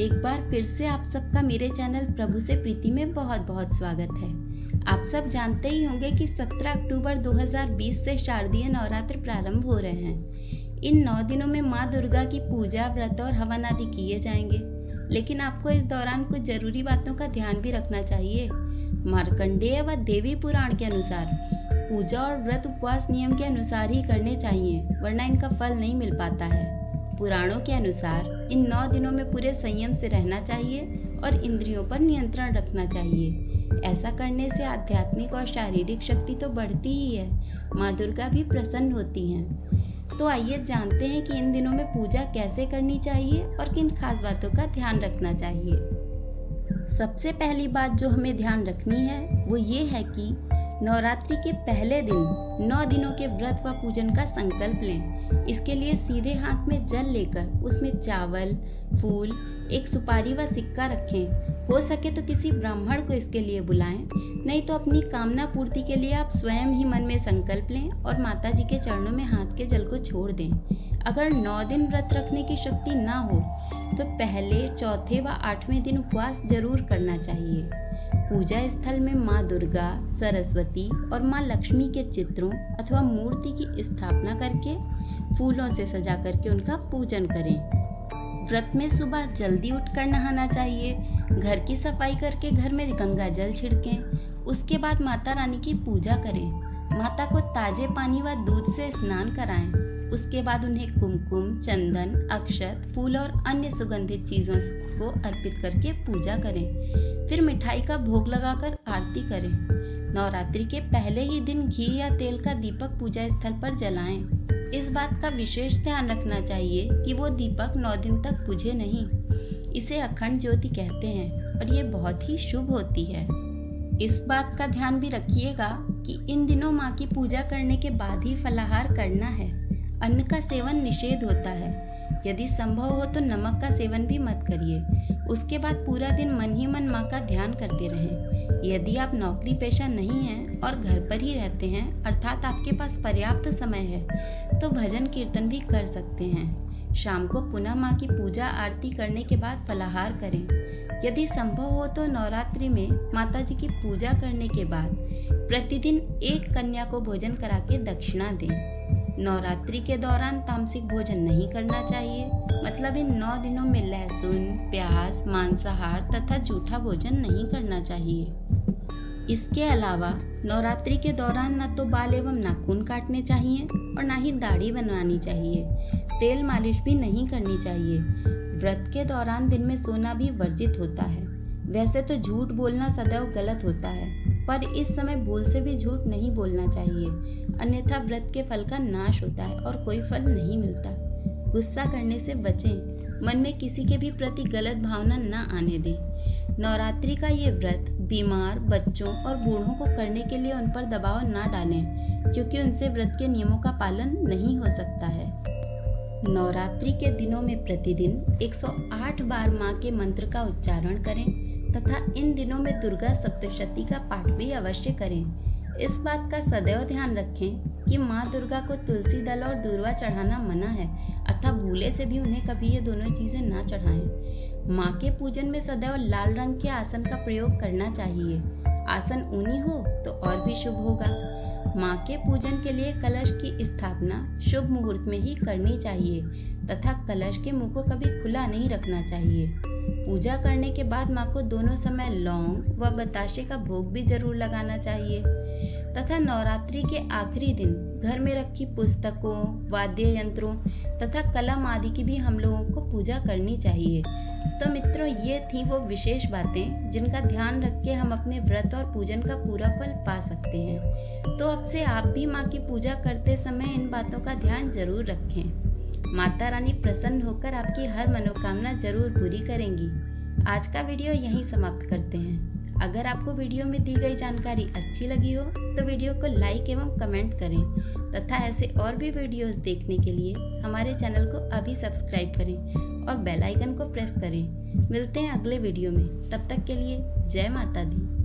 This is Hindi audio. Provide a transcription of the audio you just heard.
एक बार फिर से आप सबका मेरे चैनल प्रभु से प्रीति में बहुत बहुत स्वागत है। आप सब जानते ही होंगे कि 17 अक्टूबर 2020 से शारदीय नवरात्र प्रारंभ हो रहे हैं। इन 9 दिनों में माँ दुर्गा की पूजा, व्रत और हवन आदि किए जाएंगे। लेकिन आपको इस दौरान कुछ जरूरी बातों का ध्यान भी रखना चाहिए। मार्कंडेय व देवी पुराण के अनुसार पूजा और व्रत उपवास नियम के अनुसार ही करने चाहिए, वरना इनका फल नहीं मिल पाता है। पुराणों के अनुसार इन 9 दिनों में पूरे संयम से रहना चाहिए और इंद्रियों पर नियंत्रण रखना चाहिए। ऐसा करने से आध्यात्मिक और शारीरिक शक्ति तो बढ़ती ही है, माँ दुर्गा भी प्रसन्न होती हैं। तो आइए जानते हैं कि इन दिनों में पूजा कैसे करनी चाहिए और किन खास बातों का ध्यान रखना चाहिए। सबसे पहली बात जो हमें ध्यान रखनी है वो ये है कि नवरात्रि के पहले दिन 9 दिनों के व्रत व पूजन का संकल्प लें। इसके लिए सीधे हाथ में जल लेकर उसमें चावल, फूल, एक सुपारी व सिक्का रखें। हो सके तो किसी ब्राह्मण को इसके लिए बुलाएं, नहीं तो अपनी कामना पूर्ति के लिए आप स्वयं ही मन में संकल्प लें और माता जी के चरणों में हाथ के जल को छोड़ दें। अगर 9 दिन व्रत रखने की शक्ति ना हो तो पहले, चौथे व 8वें दिन उपवास जरूर करना चाहिए। पूजा स्थल में माँ दुर्गा, सरस्वती और माँ लक्ष्मी के चित्रों अथवा मूर्ति की स्थापना करके फूलों से सजा करके उनका पूजन करें। व्रत में सुबह जल्दी उठकर नहाना चाहिए। घर की सफाई करके घर में गंगा जल छिड़कें। उसके बाद माता रानी की पूजा करें। माता को ताजे पानी व दूध से स्नान कराएं। उसके बाद उन्हें कुमकुम, चंदन, अक्षत, फूल और अन्य सुगंधित चीज़ों को अर्पित करके पूजा करें। फिर मिठाई का भोग लगाकर आरती करें। नवरात्रि के पहले ही दिन घी या तेल का दीपक पूजा स्थल पर जलाएं। इस बात का विशेष ध्यान रखना चाहिए कि वो दीपक 9 दिन तक बुझे नहीं। इसे अखंड ज्योति कहते हैं और ये बहुत ही शुभ होती है। इस बात का ध्यान भी रखिएगा कि इन दिनों माँ की पूजा करने के बाद ही फलाहार करना है। अन्न का सेवन निषेध होता है। यदि संभव हो तो नमक का सेवन भी मत करिए। उसके बाद पूरा दिन मन ही मन माँ का ध्यान करते रहें। यदि आप नौकरी पेशा नहीं हैं और घर पर ही रहते हैं, अर्थात आपके पास पर्याप्त समय है, तो भजन कीर्तन भी कर सकते हैं। शाम को पुनः माँ की पूजा आरती करने के बाद फलाहार करें। यदि संभव हो तो नवरात्रि में माता जी की पूजा करने के बाद प्रतिदिन एक कन्या को भोजन करा के दक्षिणा दें। नवरात्रि के दौरान तामसिक भोजन नहीं करना चाहिए, मतलब इन 9 दिनों में लहसुन, प्याज, मांसाहार तथा जूठा भोजन नहीं करना चाहिए। इसके अलावा नवरात्रि के दौरान न तो बाल एवं नाखून काटने चाहिए और न ही दाढ़ी बनवानी चाहिए। तेल मालिश भी नहीं करनी चाहिए। व्रत के दौरान दिन में सोना भी वर्जित होता है। वैसे तो झूठ बोलना सदैव गलत होता है, पर इस समय भूल से भी झूठ नहीं बोलना चाहिए, अन्यथा व्रत के फल का नाश होता है और कोई फल नहीं मिलता। गुस्सा करने से बचें। मन में किसी के भी प्रति गलत भावना न आने दें। नवरात्रि का ये व्रत बीमार बच्चों और बूढ़ों को करने के लिए उन पर दबाव न डालें, क्योंकि उनसे व्रत के नियमों का पालन नहीं हो सकता है। नवरात्रि के दिनों में प्रतिदिन 108 बार माँ के मंत्र का उच्चारण करें तथा इन दिनों में दुर्गा सप्तशती का पाठ भी अवश्य करें। इस बात का सदैव ध्यान रखें कि माँ दुर्गा को तुलसी दल और दूर्वा चढ़ाना मना है, अतः भूले से भी उन्हें कभी ये दोनों चीजें ना चढ़ाएं। माँ के पूजन में सदैव लाल रंग के आसन का प्रयोग करना चाहिए। आसन ऊनी हो तो और भी शुभ होगा। माँ के पूजन के लिए कलश की स्थापना शुभ मुहूर्त में ही करनी चाहिए तथा कलश के मुंह को कभी खुला नहीं रखना चाहिए। पूजा करने के बाद माँ को दोनों समय लौंग व बताशे का भोग भी जरूर लगाना चाहिए तथा नवरात्रि के आखिरी दिन घर में रखी पुस्तकों, वाद्य यंत्रों तथा कलम आदि की भी हम लोगों को पूजा करनी चाहिए। तो मित्रों, ये थी वो विशेष बातें जिनका ध्यान रख के हम अपने व्रत और पूजन का पूरा फल पा सकते हैं। तो अब से आप भी माँ की पूजा करते समय इन बातों का ध्यान जरूर रखें। माता रानी प्रसन्न होकर आपकी हर मनोकामना जरूर पूरी करेंगी। आज का वीडियो यहीं समाप्त करते हैं। अगर आपको वीडियो में दी गई जानकारी अच्छी लगी हो तो वीडियो को लाइक एवं कमेंट करें तथा ऐसे और भी वीडियोस देखने के लिए हमारे चैनल को अभी सब्सक्राइब करें और बेल आइकन को प्रेस करें। मिलते हैं अगले वीडियो में, तब तक के लिए जय माता दी।